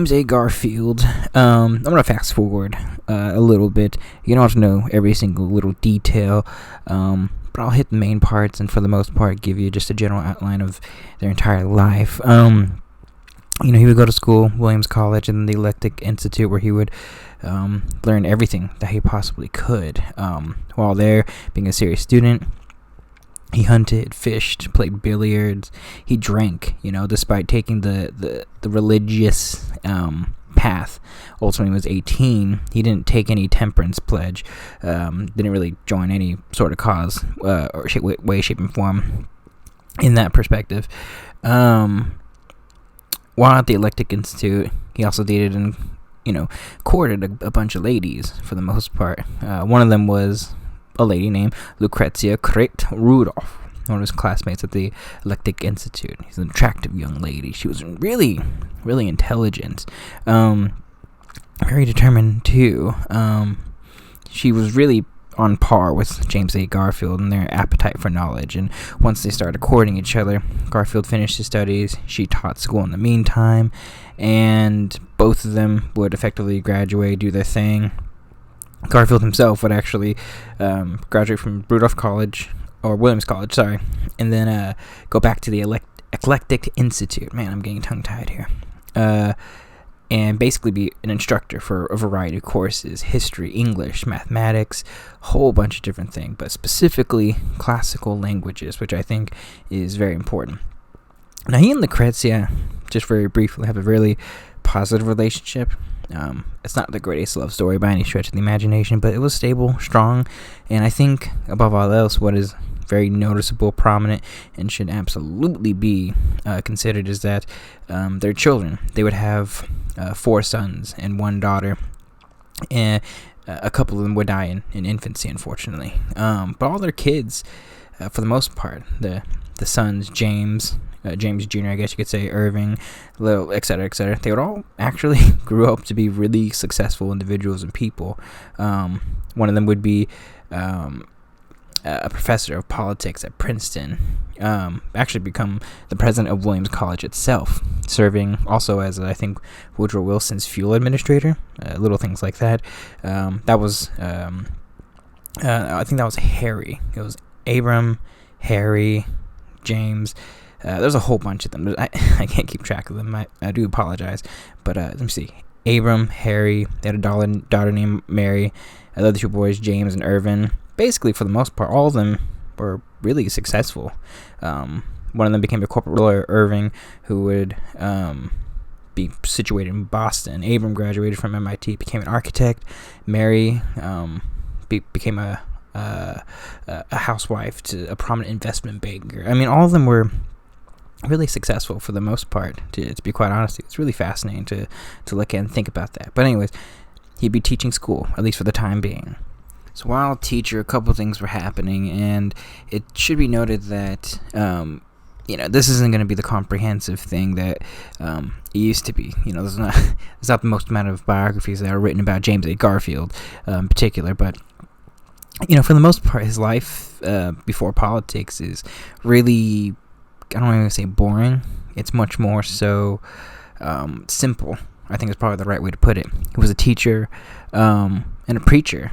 James A. Garfield. I'm gonna fast forward a little bit. You don't have to know every single little detail, but I'll hit the main parts and for the most part give you just a general outline of their entire life. He would go to school, Williams College, and the Eclectic Institute, where he would learn everything that he possibly could. While there, being a serious student, he hunted, fished, played billiards. He drank, despite taking the religious path. Ultimately, when he was 18, he didn't take any temperance pledge, didn't really join any sort of cause or way, shape, and form in that perspective. While at the Eclectic Institute, he also dated and, courted a bunch of ladies for the most part. One of them was a lady named Lucrezia Kret Rudolph, one of his classmates at the Eclectic Institute. She's an attractive young lady. She was really, really intelligent, very determined too. She was really on par with James A. Garfield and their appetite for knowledge. And once they started courting each other, Garfield finished his studies. She taught school in the meantime, and both of them would effectively graduate, do their thing. Garfield himself would actually graduate from Williams College, and then go back to the Eclectic Institute. Man, I'm getting tongue-tied here. And basically be an instructor for a variety of courses: history, English, mathematics, whole bunch of different things, but specifically classical languages, which I think is very important. Now, he and Lucrezia, just very briefly, have a really positive relationship. It's not the greatest love story by any stretch of the imagination, but it was stable, strong, and I think, above all else, what is very noticeable, prominent, and should absolutely be considered is that their children, they would have 4 sons and 1 daughter, and a couple of them would die in infancy, unfortunately. But all their kids, for the most part, the sons, James Jr., I guess you could say, Irving, et cetera, they would all actually grew up to be really successful individuals and people. One of them would be a professor of politics at Princeton, actually become the president of Williams College itself, serving also as, I think, Woodrow Wilson's fuel administrator, little things like that. That was, I think that was Harry. It was Abram, Harry, James. There's a whole bunch of them. I can't keep track of them. I do apologize. But let me see. Abram, Harry, they had a daughter named Mary. The other 2 boys, James and Irvin. Basically, for the most part, all of them were really successful. One of them became a corporate lawyer, Irving, who would be situated in Boston. Abram graduated from MIT, became an architect. Mary became a housewife to a prominent investment banker. I mean, all of them were really successful for the most part, to be quite honest. It's really fascinating to look at and think about that. But anyways, he'd be teaching school, at least for the time being. So while teacher, a couple things were happening, and it should be noted that, this isn't going to be the comprehensive thing that it used to be. There's not the most amount of biographies that are written about James A. Garfield in particular, but, for the most part, his life before politics is really, I don't want to say boring. It's much more so simple, I think is probably the right way to put it. He was a teacher and a preacher.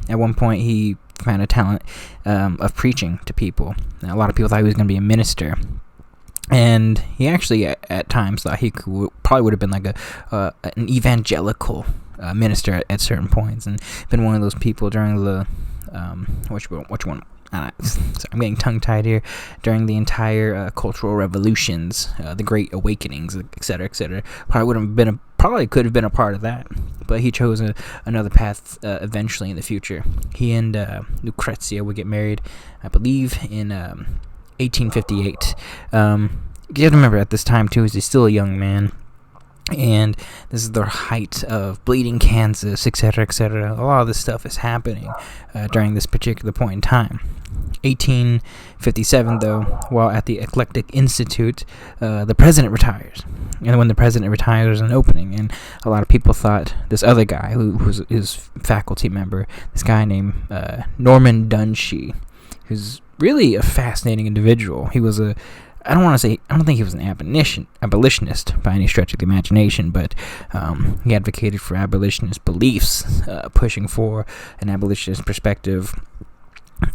At one point, he found a talent of preaching to people. Now, a lot of people thought he was going to be a minister. And he actually, at times, thought he probably would have been like an evangelical minister at certain points, and been one of those people during the which one? Sorry, I'm getting tongue-tied here. During the entire cultural revolutions, the Great Awakenings, etc., probably could have been a part of that, but he chose another path eventually in the future. He and Lucrezia would get married, I believe, in 1858. You have to remember, at this time too, he's still a young man. And this is the height of bleeding Kansas, etc., etc. A lot of this stuff is happening during this particular point in time. 1857, though, while at the Eclectic Institute, the president retires. And when the president retires, there's an opening. And a lot of people thought this other guy, who was his faculty member, this guy named Norman Dunshee, who's really a fascinating individual. He was I don't think he was an abolitionist by any stretch of the imagination, but he advocated for abolitionist beliefs, pushing for an abolitionist perspective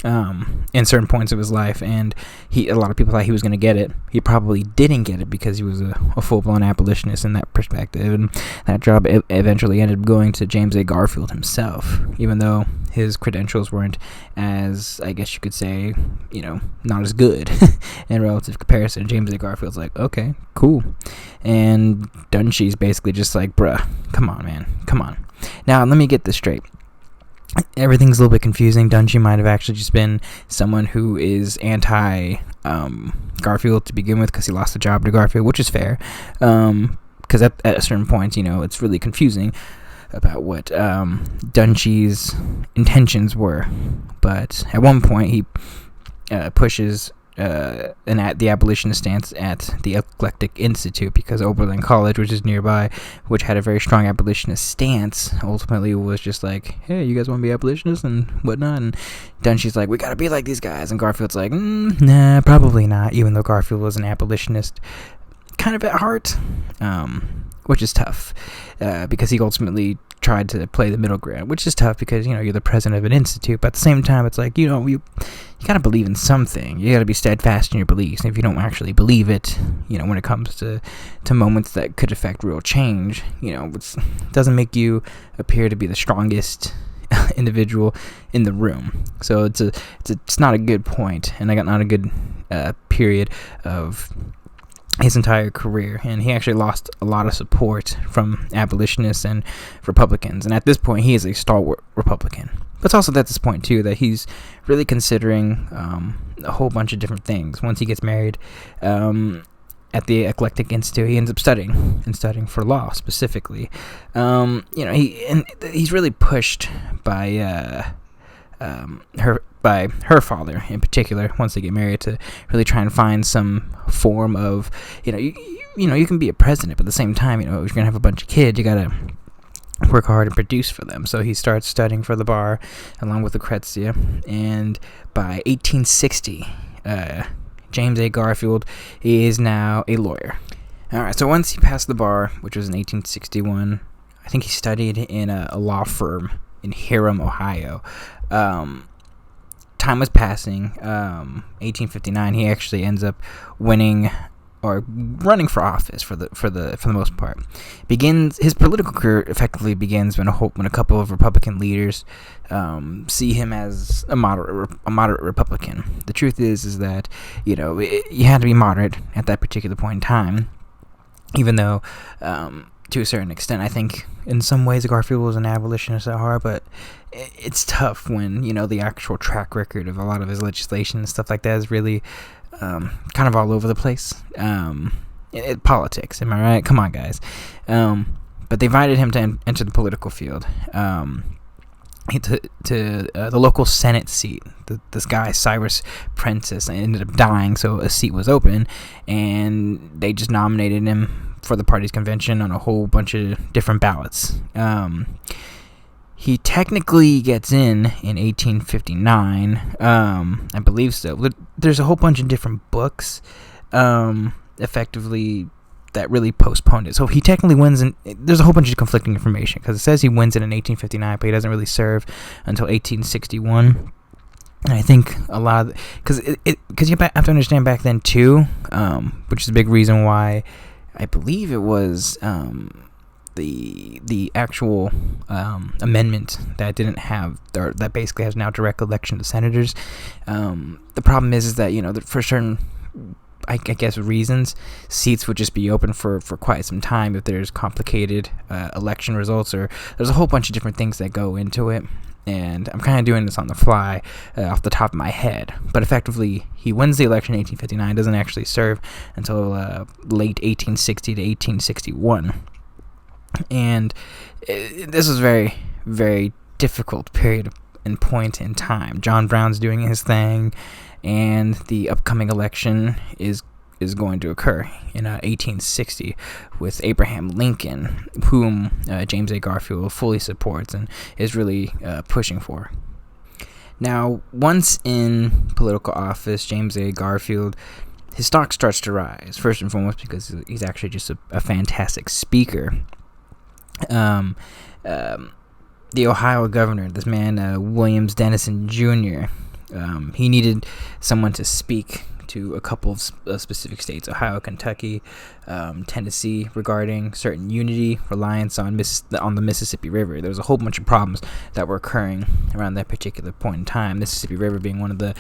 in certain points of his life, and a lot of people thought he was going to get it. He probably didn't get it because he was a full-blown abolitionist in that perspective, and that job eventually ended up going to James A. Garfield himself, even though his credentials weren't as, I guess you could say, not as good in relative comparison. James A. Garfield's like, okay, cool, and Dunshie's basically just like, bruh, come on, man, come on. Now, let me get this straight. Everything's a little bit confusing. Dunshie might have actually just been someone who is anti Garfield to begin with because he lost the job to Garfield, which is fair. Because at a certain point, it's really confusing about what Dunshie's intentions were. But at one point, he pushes the abolitionist stance at the Eclectic Institute, because Oberlin College, which is nearby, which had a very strong abolitionist stance, ultimately was just like, hey, you guys want to be abolitionists and whatnot? And Dunshie's like, we gotta be like these guys, and Garfield's like, nah, probably not, even though Garfield was an abolitionist kind of at heart, which is tough, because he ultimately tried to play the middle ground, which is tough because, you're the president of an institute, but at the same time, it's like, you gotta believe in something. You gotta be steadfast in your beliefs. And if you don't actually believe it, when it comes to moments that could affect real change, it doesn't make you appear to be the strongest individual in the room. So it's not a good point, and I got not a good period of his entire career, and he actually lost a lot of support from abolitionists and Republicans, and at this point he is a stalwart Republican. But it's also at this point too that he's really considering a whole bunch of different things. Once he gets married at the Eclectic Institute, he ends up studying for law specifically. He's really pushed by her father in particular, once they get married, to really try and find some form of, you can be a president, but at the same time, if you're going to have a bunch of kids, you got to work hard and produce for them. So he starts studying for the bar along with Lucrezia, and by 1860, James A. Garfield is now a lawyer. Alright, so once he passed the bar, which was in 1861, I think he studied in a law firm in Hiram, Ohio. Time was passing. 1859, he actually ends up winning or running for office for the most part. His political career effectively begins when a couple of Republican leaders see him as a moderate Republican. The truth is that you had to be moderate at that particular point in time, even though to a certain extent, I think in some ways Garfield was an abolitionist at heart, but it's tough when the actual track record of a lot of his legislation and stuff like that is really kind of all over the place. Politics, am I right? Come on, guys. But they invited him to enter the political field. To the local Senate seat. This guy, Cyrus Prentice, ended up dying, so a seat was open, and they just nominated him for the party's convention on a whole bunch of different ballots. He technically gets in 1859, I believe so. There's a whole bunch of different books, effectively, that really postponed it. So he technically wins, there's a whole bunch of conflicting information, because it says he wins it in 1859, but he doesn't really serve until 1861. And I think a lot of, because you have to understand back then too, which is a big reason why I believe it was the actual amendment that didn't have, or that basically has now direct election to senators. The problem is that for certain, I guess, reasons, seats would just be open for quite some time if there's complicated election results, or there's a whole bunch of different things that go into it. And I'm kind of doing this on the fly, off the top of my head. But effectively, he wins the election in 1859, doesn't actually serve until late 1860 to 1861. And this was very, very difficult period and point in time. John Brown's doing his thing, and the upcoming election is going to occur in 1860 with Abraham Lincoln, whom James A. Garfield fully supports and is really pushing for. Now, once in political office, James A. Garfield his stock starts to rise, first and foremost because he's actually just a fantastic speaker. The Ohio governor, this man, Williams Dennison Jr., he needed someone to speak to a couple of specific states, Ohio, Kentucky, Tennessee, regarding certain unity, reliance on the Mississippi River. There was a whole bunch of problems that were occurring around that particular point in time, Mississippi River being one of the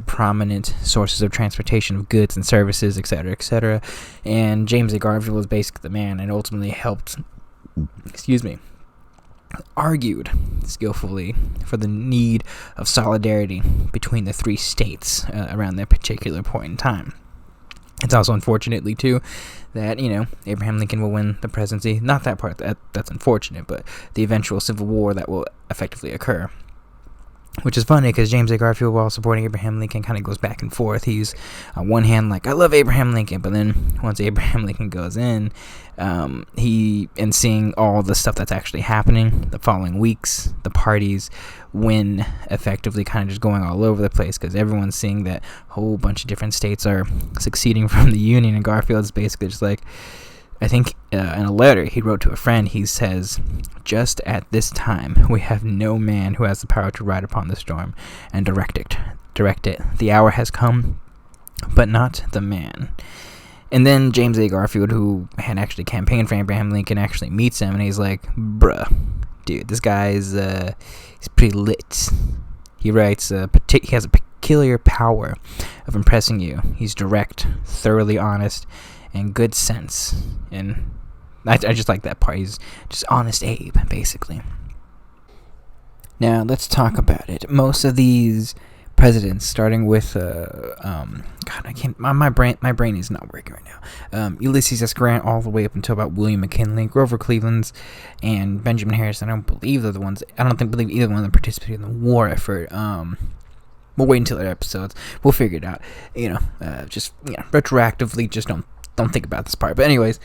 prominent sources of transportation of goods and services, etc., etc. And James A. Garfield was basically the man and ultimately helped, argued skillfully for the need of solidarity between the three states around that particular point in time. It's also unfortunately too that Abraham Lincoln will win the presidency. Not that part, that's unfortunate, but the eventual civil war that will effectively occur. Which is funny because James A. Garfield, while supporting Abraham Lincoln, kind of goes back and forth. He's on one hand like, I love Abraham Lincoln, but then once Abraham Lincoln goes in, seeing all the stuff that's actually happening the following weeks, the parties win effectively kind of just going all over the place because everyone's seeing that a whole bunch of different states are succeeding from the Union, and Garfield's basically just like, I think in a letter he wrote to a friend, he says, just at this time, we have no man who has the power to ride upon the storm and direct it. The hour has come, but not the man. And then James A. Garfield, who had actually campaigned for Abraham Lincoln, actually meets him, and he's like, bruh, dude, this guy's he's pretty lit. He writes, he has a peculiar power of impressing you. He's direct, thoroughly honest, and good sense, and I just like that part. He's just honest Abe, basically. Now let's talk about it. Most of these presidents, starting with my brain is not working right now. Ulysses S. Grant, all the way up until about William McKinley, Grover Cleveland's, and Benjamin Harrison. I don't believe either one of them participated in the war effort. We'll wait until their episodes. We'll figure it out. Retroactively, just don't think about this part. But anyways,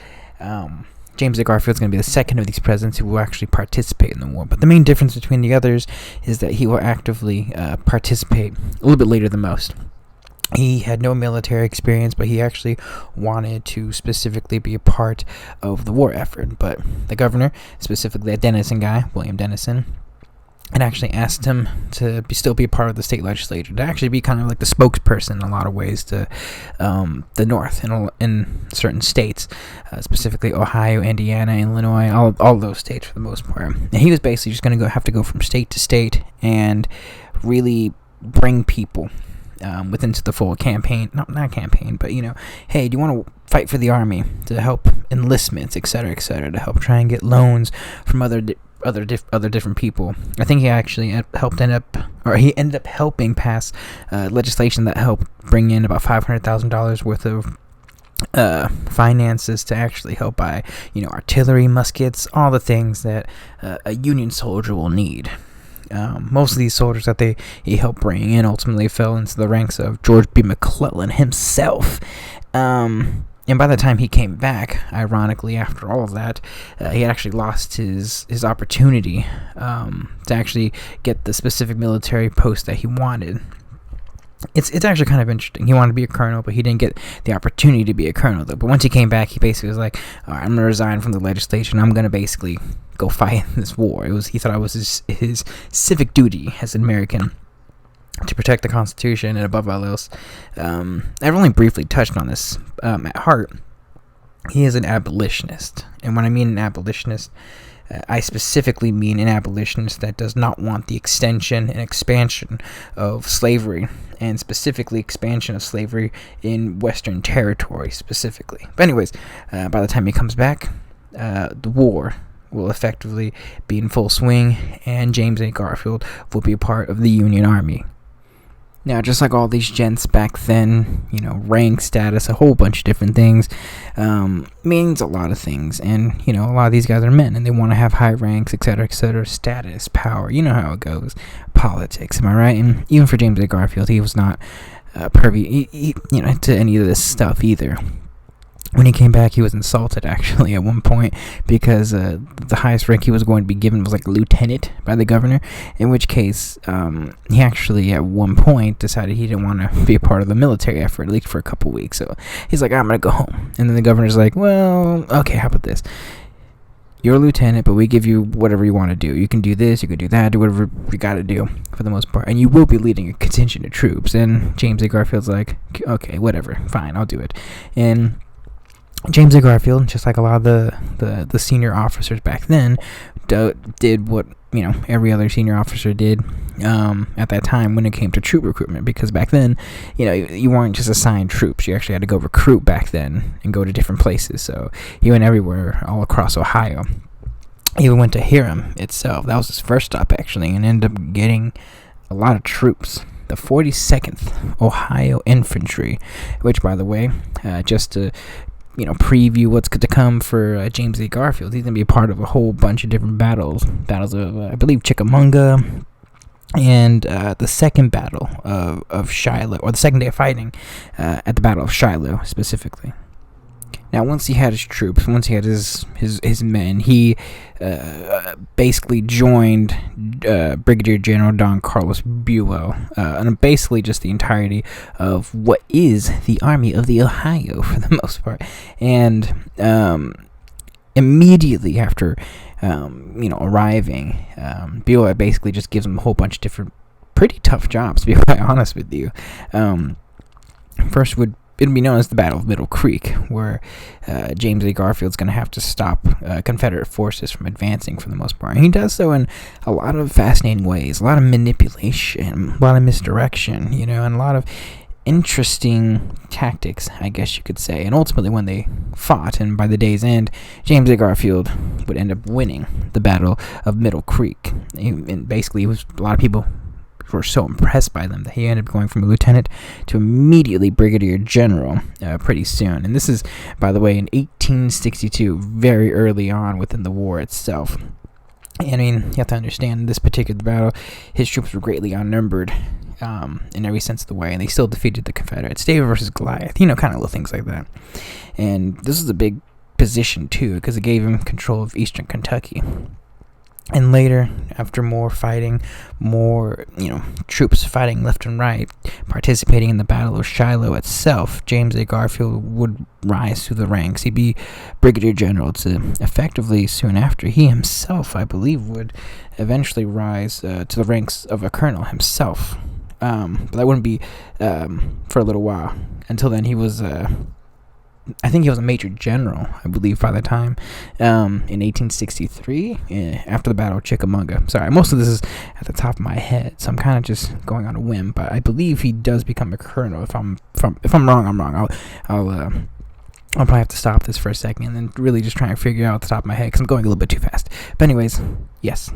James A. Garfield is going to be the second of these presidents who will actually participate in the war. But the main difference between the others is that he will actively participate a little bit later than most. He had no military experience, but he actually wanted to specifically be a part of the war effort. But the governor, specifically that Dennison guy, William Dennison, and actually asked him to still be a part of the state legislature, to actually be kind of like the spokesperson in a lot of ways to the North in certain states, specifically Ohio, Indiana, Illinois, all those states for the most part. And he was basically just going to have to go from state to state and really bring people within the full campaign, not campaign, but hey, do you want to fight for the army, to help enlistments, etc., to help try and get loans from other different people. I think he actually ended up helping pass legislation that helped bring in about $500,000 worth of finances to actually help buy, artillery, muskets, all the things that a Union soldier will need. Most of these soldiers that he helped bring in ultimately fell into the ranks of George B. McClellan himself. And by the time he came back, ironically, after all of that, he had actually lost his opportunity to actually get the specific military post that he wanted. It's actually kind of interesting. He wanted to be a colonel, but he didn't get the opportunity to be a colonel, though. But once he came back, he basically was like, all right, I'm going to resign from the legislature, and I'm going to basically go fight this war. He thought it was his civic duty as an American to protect the Constitution, and above all else, I've only briefly touched on this. At heart, he is an abolitionist, and when I mean an abolitionist, I specifically mean an abolitionist that does not want the extension and expansion of slavery, and specifically expansion of slavery in Western territory specifically. But anyways, by the time he comes back, the war will effectively be in full swing, and James A. Garfield will be a part of the Union Army. Now, just like all these gents back then, rank, status, a whole bunch of different things, means a lot of things. And, a lot of these guys are men, and they want to have high ranks, etc., status, power. You know how it goes. Politics, am I right? And even for James A. Garfield, he was not privy, to any of this stuff either. When he came back, he was insulted, actually, at one point, because the highest rank he was going to be given was like a lieutenant by the governor, in which case he actually, at one point, decided he didn't want to be a part of the military effort, at least for a couple weeks. So he's like, I'm going to go home. And then the governor's like, well, okay, how about this? You're a lieutenant, but we give you whatever you want to do. You can do this, you can do that, do whatever you got to do for the most part. And you will be leading a contingent of troops. And James A. Garfield's like, okay, whatever, fine, I'll do it. And James A. Garfield, just like a lot of the senior officers back then, did what every other senior officer did at that time when it came to troop recruitment. Because back then, you weren't just assigned troops; you actually had to go recruit back then and go to different places. So he went everywhere, all across Ohio. He even went to Hiram itself. That was his first stop, actually, and ended up getting a lot of troops. The 42nd Ohio Infantry, which, by the way, just to preview what's to come for James A. Garfield. He's going to be a part of a whole bunch of different battles of, I believe, Chickamauga, and the second battle of Shiloh, or the second day of fighting at the Battle of Shiloh, specifically. Now, once he had his troops, once he had his men, he basically joined Brigadier General Don Carlos Buell, and basically just the entirety of what is the Army of the Ohio for the most part. And immediately after, arriving, Buell basically just gives him a whole bunch of different, pretty tough jobs, to be quite honest with you. First it'd be known as the Battle of Middle Creek, where James A. Garfield's going to have to stop Confederate forces from advancing for the most part. And he does so in a lot of fascinating ways, a lot of manipulation, a lot of misdirection, and a lot of interesting tactics, I guess you could say. And ultimately, when they fought, and by the day's end, James A. Garfield would end up winning the Battle of Middle Creek. And basically, it was a lot of people were so impressed by them that he ended up going from a lieutenant to immediately brigadier general pretty soon. And this is, by the way, in 1862, very early on within the war itself. I mean, you have to understand, in this particular battle, his troops were greatly outnumbered in every sense of the way, and they still defeated the Confederates. David versus Goliath, kind of little things like that. And this is a big position, too, because it gave him control of eastern Kentucky. And later, after more fighting, more, troops fighting left and right, participating in the Battle of Shiloh itself, James A. Garfield would rise through the ranks. He'd be brigadier general to effectively, soon after, he himself, I believe, would eventually rise to the ranks of a colonel himself. But that wouldn't be for a little while. Until then, he was I think he was a major general, I believe, by the time, in 1863, after the Battle of Chickamauga. Sorry, most of this is at the top of my head, so I'm kind of just going on a whim, but I believe he does become a colonel. If I'm wrong, I'm wrong. I'll probably have to stop this for a second and then really just try and figure it out at the top of my head, because I'm going a little bit too fast. But anyways, yes.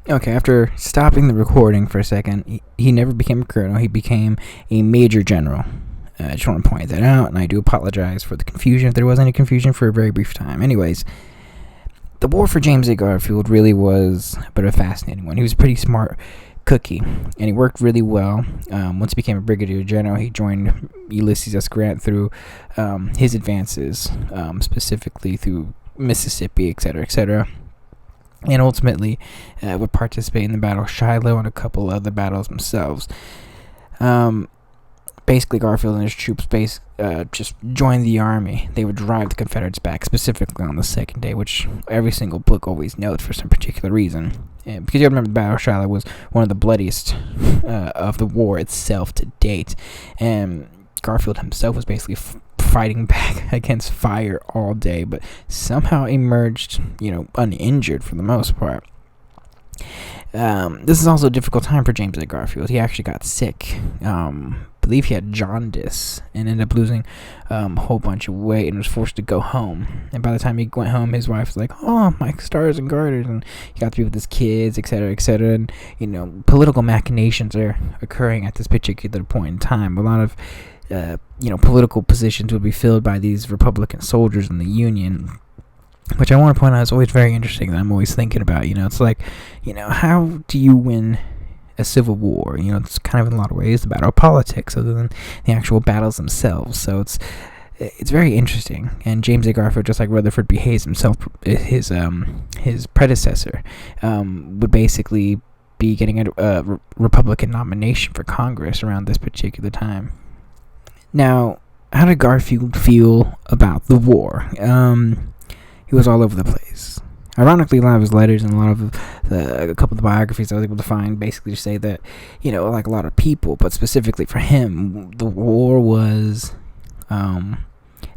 Okay, after stopping the recording for a second, he never became a colonel. He became a major general. I just want to point that out, and I do apologize for the confusion, if there was any confusion, for a very brief time. Anyways, the war for James A. Garfield really was a bit of a fascinating one. He was a pretty smart cookie, and he worked really well. Once he became a brigadier general, he joined Ulysses S. Grant through his advances, specifically through Mississippi, etc., etc., and ultimately would participate in the Battle of Shiloh and a couple other battles themselves. Basically, Garfield and his troops just joined the army. They would drive the Confederates back, specifically on the second day, which every single book always notes for some particular reason. And because you remember, the Battle of Shiloh was one of the bloodiest of the war itself to date. And Garfield himself was basically fighting back against fire all day, but somehow emerged, uninjured for the most part. This is also a difficult time for James A. Garfield. He actually got sick. I believe he had jaundice and ended up losing a whole bunch of weight and was forced to go home. And by the time he went home, his wife was like, "Oh, my stars and garters," and he got to be with his kids, etc., etc. And political machinations are occurring at this particular point in time. A lot of political positions would be filled by these Republican soldiers in the Union, which I want to point out is always very interesting, that I'm always thinking about. It's like, how do you win a civil war? It's kind of in a lot of ways the battle of politics, other than the actual battles themselves. So it's it's very interesting. And James A. Garfield, just like Rutherford B. Hayes himself, his predecessor, would basically be getting a Republican nomination for Congress around this particular time. Now, how did Garfield feel about the war? He was all over the place. Ironically, a lot of his letters and a couple of the biographies I was able to find basically say that, like a lot of people, but specifically for him, the war was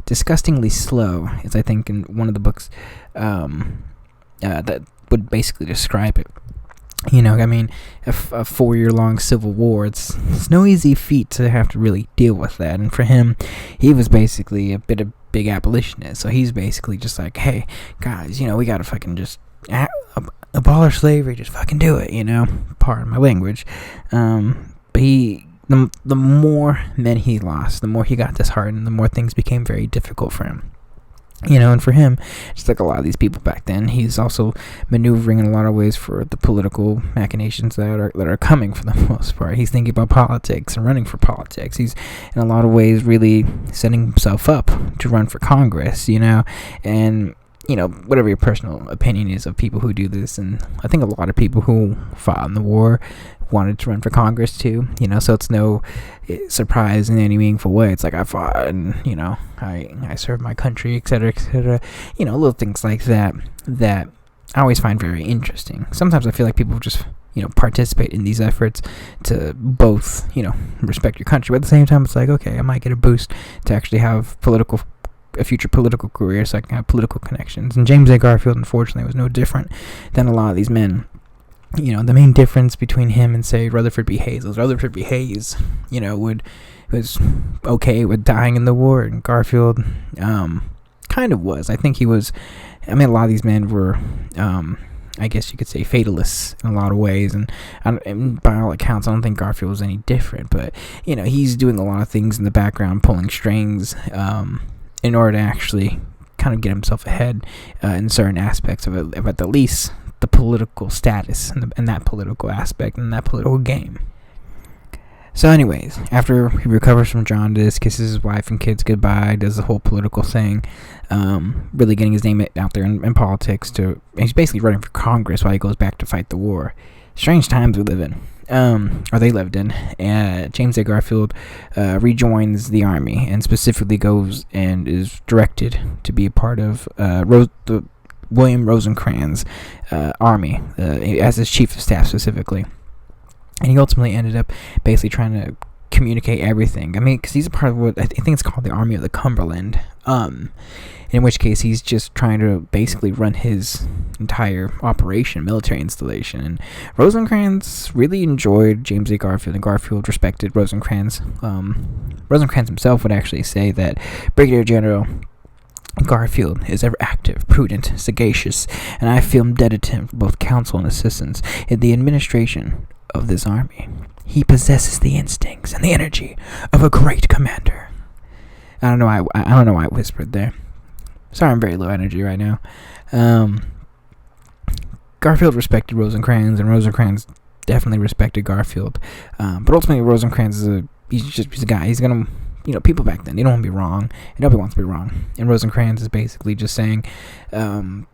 disgustingly slow, as I think in one of the books that would basically describe it. A 4-year-long civil war, it's no easy feat to have to really deal with that. And for him, he was basically a big abolitionist. So he's basically just like, hey, guys, we gotta fucking just abolish slavery, just fucking do it, Pardon my language. But the more men he lost, the more he got disheartened, the more things became very difficult for him. And for him, just like a lot of these people back then, he's also maneuvering in a lot of ways for the political machinations that are coming for the most part. He's thinking about politics and running for politics. He's in a lot of ways really setting himself up to run for Congress, and whatever your personal opinion is of people who do this, and I think a lot of people who fought in the war wanted to run for Congress too, so it's no surprise in any meaningful way. It's like, I fought and, I served my country, etc., etc., little things like that I always find very interesting. Sometimes I feel like people just, participate in these efforts to both, respect your country, but at the same time, it's like, okay, I might get a boost to actually have a future political career, so I can have political connections. And James A. Garfield, unfortunately, was no different than a lot of these men. The main difference between him and, say, Rutherford B. Hayes was Rutherford B. Hayes, was okay with dying in the war, and Garfield kind of was. I think he was. A lot of these men were, I guess you could say, fatalists in a lot of ways, and by all accounts, I don't think Garfield was any different. But he's doing a lot of things in the background, pulling strings, in order to actually kind of get himself ahead in certain aspects of it, at the least the political status and that political aspect and that political game. So anyways, after he recovers from jaundice, kisses his wife and kids goodbye, does the whole political thing, really getting his name out there in politics. He's basically running for Congress while he goes back to fight the war. Strange times we live in. Or they lived in. James A. Garfield rejoins the army, and specifically goes and is directed to be a part of the William Rosecrans' army, as his chief of staff specifically. And he ultimately ended up basically trying to communicate everything. Because he's a part of what I think it's called the Army of the Cumberland. In which case he's just trying to basically run his entire operation, military installation. And Rosecrans really enjoyed James A. Garfield, and Garfield respected Rosecrans. Rosecrans himself would actually say that Brigadier General Garfield is ever active, prudent, sagacious, and I feel indebted to him for both counsel and assistance in the administration of this army. He possesses the instincts and the energy of a great commander. I don't know why I whispered there. Sorry, I'm very low energy right now. Garfield respected Rosecrans, and Rosecrans definitely respected Garfield. But ultimately, Rosecrans he's a guy. He's gonna. People back then, they don't want to be wrong, and nobody wants to be wrong. And Rosecrans is basically just saying,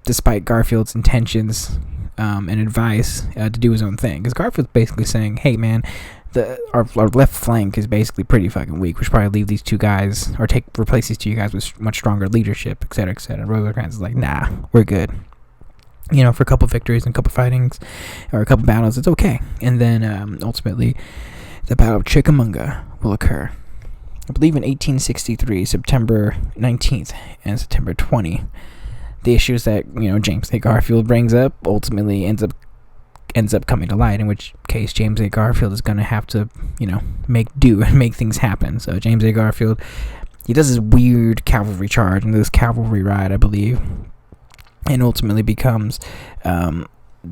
despite Garfield's intentions and advice to do his own thing, because Garfield's basically saying, hey man, our left flank is basically pretty fucking weak. We should probably leave these two guys, or replace these two guys with much stronger leadership, etc., etc. Rosecrans is like, nah, we're good. For a couple victories and a couple fightings, or a couple battles, it's okay. And then ultimately, the Battle of Chickamauga will occur. I believe in 1863, September 19th and September 20. The issues that James A. Garfield brings up ultimately ends up coming to light. In which case, James A. Garfield is going to have to make do and make things happen. So James A. Garfield, he does this weird cavalry charge and this cavalry ride, I believe, and ultimately becomes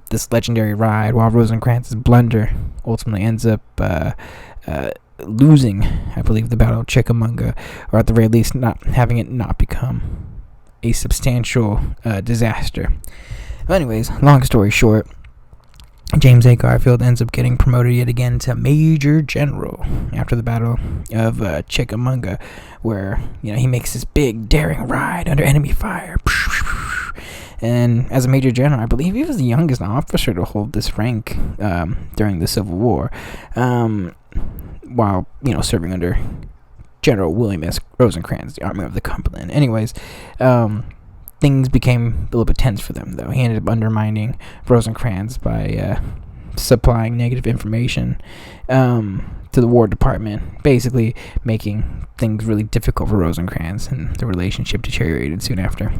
this legendary ride. While Rosecrans' blunder ultimately ends up losing, I believe, the Battle of Chickamauga, or at the very least not having it not become a substantial disaster. But anyways, long story short, James A. Garfield ends up getting promoted yet again to Major General after the Battle of Chickamauga, where he makes this big daring ride under enemy fire. And as a Major General, I believe he was the youngest officer to hold this rank during the Civil War, while serving under General William S. Rosecrans, the Army of the Cumberland. Anyways, things became a little bit tense for them, though. He ended up undermining Rosecrans by supplying negative information to the War Department, basically making things really difficult for Rosecrans, and the relationship deteriorated soon after.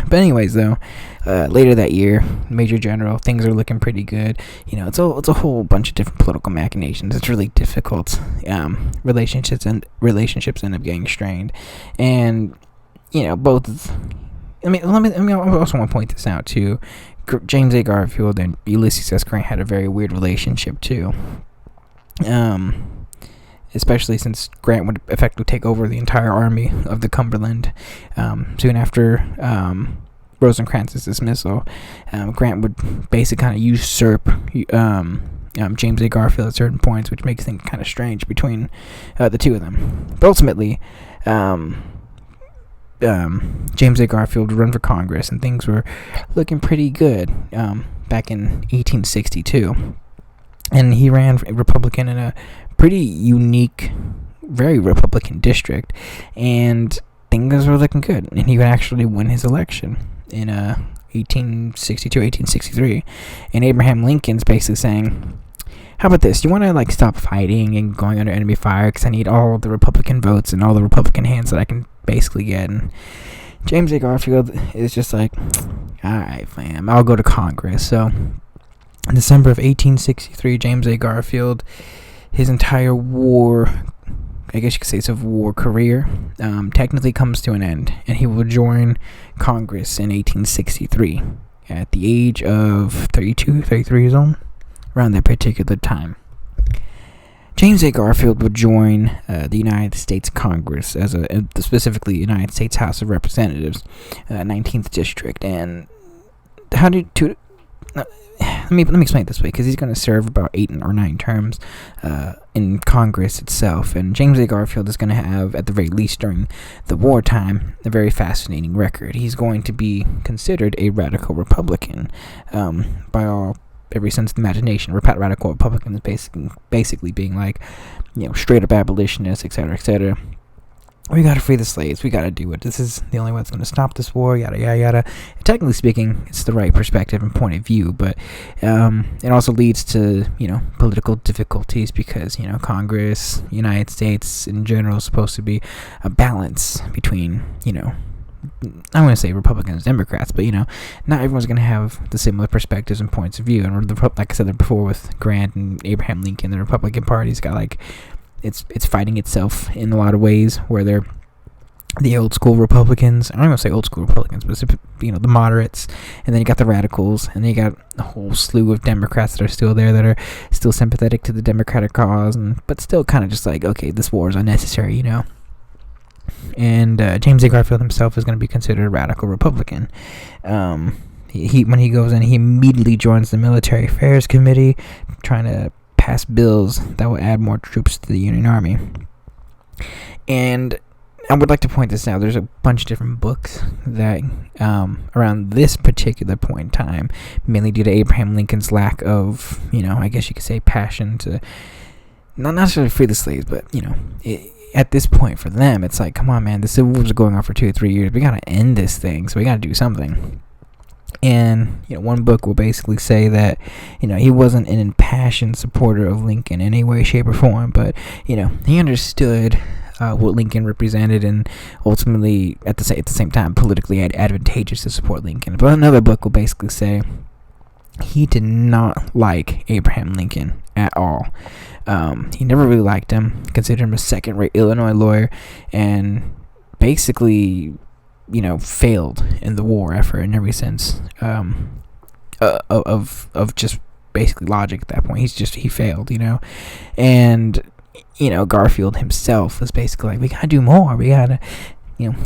But anyways, though, later that year, Major General, things are looking pretty good. It's a whole bunch of different political machinations. It's really difficult. Relationships end up getting strained, and both. I also want to point this out too. James A. Garfield and Ulysses S. Grant had a very weird relationship too. Especially since Grant would effectively take over the entire army of the Cumberland soon after Rosecrans' dismissal. Grant would basically kind of usurp James A. Garfield at certain points, which makes things kind of strange between the two of them. But ultimately, James A. Garfield would run for Congress, and things were looking pretty good back in 1862. And he ran Republican in a pretty unique, very Republican district, and things were looking good. And he would actually win his election in 1862, 1863. And Abraham Lincoln's basically saying, how about this? You want to stop fighting and going under enemy fire, because I need all the Republican votes and all the Republican hands that I can basically get. And James A. Garfield is just like, all right, fam, I'll go to Congress. So in December of 1863, James A. Garfield, his entire war, I guess you could say Civil War career, technically comes to an end, and he will join Congress in 1863 at the age of 32, 33 years old, around that particular time. James A. Garfield would join the United States Congress, specifically the United States House of Representatives, 19th District. And let me explain it this way, because he's going to serve about 8 or 9 terms in Congress itself. And James A. Garfield is going to have, at the very least during the wartime, a very fascinating record. He's going to be considered a radical Republican by every sense of the imagination. Radical Republican is basically being straight up abolitionists, etc., etc. We gotta free the slaves. We gotta do it. This is the only way that's gonna stop this war. Yada yada yada. And technically speaking, it's the right perspective and point of view, but it also leads to political difficulties, because Congress, United States in general, is supposed to be a balance between I don't want to say Republicans, Democrats, but not everyone's going to have the similar perspectives and points of view. And like I said before, with Grant and Abraham Lincoln, the Republican Party's got it's fighting itself in a lot of ways, where they're the old school Republicans. I don't want to say old school Republicans, but the moderates, and then you got the radicals, and then you got a whole slew of Democrats that are still there, that are still sympathetic to the Democratic cause, but still kind of just okay, this war is unnecessary, And James A. Garfield himself is going to be considered a radical Republican. When he goes in, he immediately joins the Military Affairs Committee, trying to pass bills that will add more troops to the Union Army. And I would like to point this out. There's a bunch of different books that, around this particular point in time, mainly due to Abraham Lincoln's lack of, I guess you could say, passion to not necessarily free the slaves, but, at this point for them, it's come on, man, the Civil Wars are going on for 2 or 3 years. We got to end this thing, so we got to do something. And, one book will basically say that, he wasn't an impassioned supporter of Lincoln in any way, shape, or form, but, he understood what Lincoln represented, and ultimately, at the same time, politically advantageous to support Lincoln. But another book will basically say he did not like Abraham Lincoln at all. He never really liked him, considered him a second-rate Illinois lawyer, and basically, failed in the war effort in every sense of just basically logic at that point. He failed, and Garfield himself was basically we gotta do more. We gotta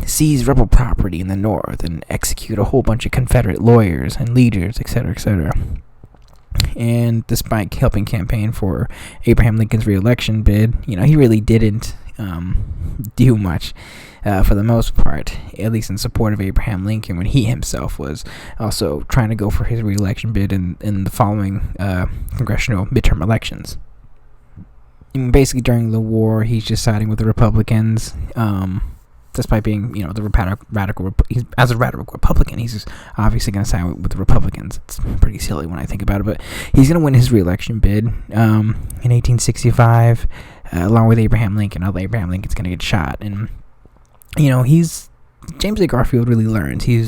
seize rebel property in the North and execute a whole bunch of Confederate lawyers and leaders, etc., etc. And despite helping campaign for Abraham Lincoln's re-election bid, he really didn't do much for the most part, at least in support of Abraham Lincoln, when he himself was also trying to go for his re-election bid in the following congressional midterm elections. And basically, during the war, he's just siding with the Republicans. Despite being, as a radical Republican, he's just obviously going to side with the Republicans. It's pretty silly when I think about it, but he's going to win his re-election bid in 1865, along with Abraham Lincoln. Although Abraham Lincoln's going to get shot, and James A. Garfield really learned. He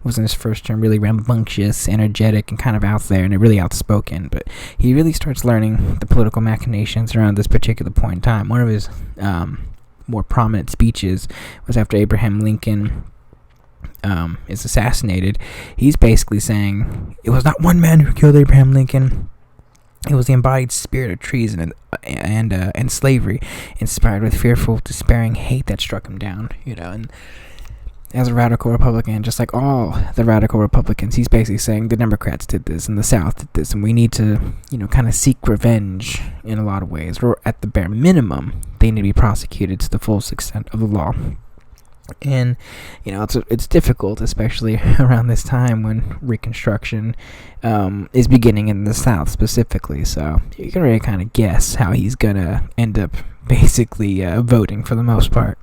was in his first term really rambunctious, energetic, and kind of out there, and really outspoken. But he really starts learning the political machinations around this particular point in time. One of his more prominent speeches was after Abraham Lincoln is assassinated. He's basically saying it was not one man who killed Abraham Lincoln. It was the embodied spirit of treason and slavery, inspired with fearful, despairing hate that struck him down. And as a radical Republican, just like all the radical Republicans, he's basically saying the Democrats did this and the South did this, and we need to, kind of seek revenge in a lot of ways, or at the bare minimum, they need to be prosecuted to the fullest extent of the law. And, it's difficult, especially around this time when Reconstruction is beginning in the South specifically, so you can really kind of guess how he's going to end up basically voting for the most part.